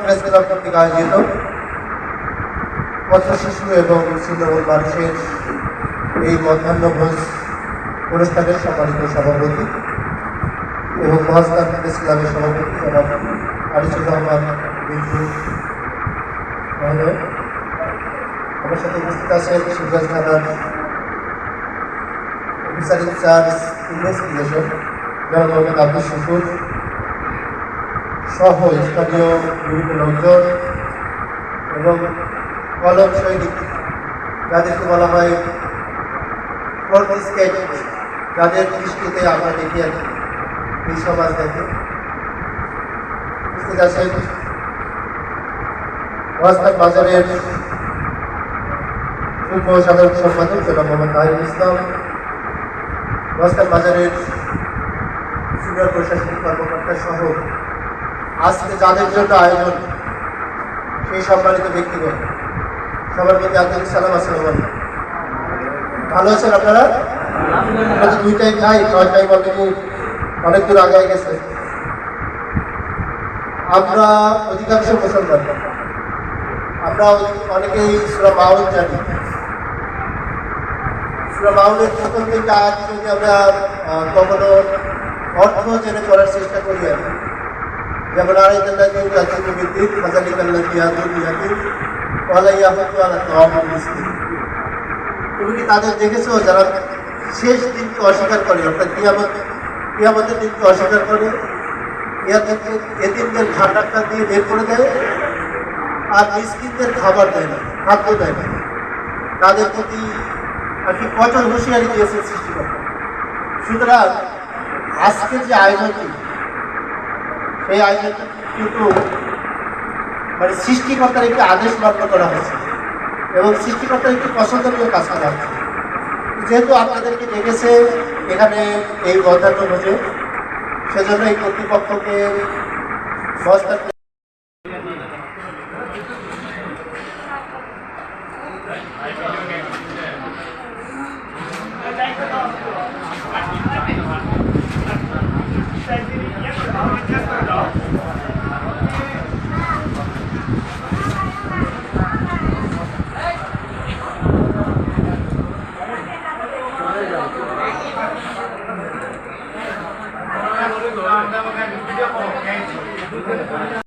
Press club কর্তৃক আয়োজিত পথ শিশু এবং ছিন্নমূল মানুষের এই মধ্যাহ্নভোজ অনুষ্ঠানের সম্মানিত সভাপতি এবং মহাস্তান প্রেস ক্লাবের সভাপতি জনাব আনিসুর রহমান বিন্দু মহোদয়, আমার সাথে উপস্থিত আছেন শিবগঞ্জ থানার অফিসার ইনচার্জ ইনভেস্টিগেশন জনাব মোহাম্মদ আব্দুল শুকুর সহ স্থানীয় বিভিন্ন লোকজন এবং কলম সৈনিক, যাদেরকে বলা হয় ফ্রন্ট স্টেট, যাদের দৃষ্টিতে আমরা দেখি আর এই সমাজ দেখে উপস্থিত আছেন মহাস্থান বাজারের যুগ্ম সাধারণ সম্পাদক জনাব মোহাম্মদ তাহিরুল ইসলাম, মহাস্থান বাজারের সিনিয়র প্রশাসনিক কর্মকর্তা সহ আজকে যাদের জন্য আয়োজন সেই সম্মানিত ব্যক্তিগণ, সবার প্রতি আন্তরিক সালাম। আসসালাম। ভালো আছেন আপনারা? আমরা তো দুইটাই খাই, ছয়টাই অলরেডি অনেক দূর আগায় গেছে। আমরা অধিকাংশ মুসলমান, আমরা অনেকেই সূরা মাউন জানি। সূরা মাউনের প্রথম থেকে আজ যদি আমরা কখনো অর্থ জেনে করার চেষ্টা করি, যেমন তুমি কি তাদের দেখেছো যারা শেষ দিনকে অস্বীকার করে, অর্থাৎ কিয়ামতের দিনকে অস্বীকার করে, এতিমদের খাবারটা দিয়ে বের করে দেয় আর মিসকিনদের খাবার দেয় না, খাদ্য দেয় না। তাদের প্রতি আর কি কঠোর হুঁশিয়ারি দিয়েছে সৃষ্টিকর্তা। সুতরাং আজকের যে আয়োজনটি, সেই আয়োজনটা কিন্তু মানে সৃষ্টিকর্তার একটি আদেশ মান্য করা হয়েছে এবং সৃষ্টিকর্তার একটি পছন্দনীয় কাজ করা হয়েছে। যেহেতু আপনাদেরকে ডেকেছে এখানে এই মধ্যাহ্নভোজে, সেজন্য এই কর্তৃপক্ষকে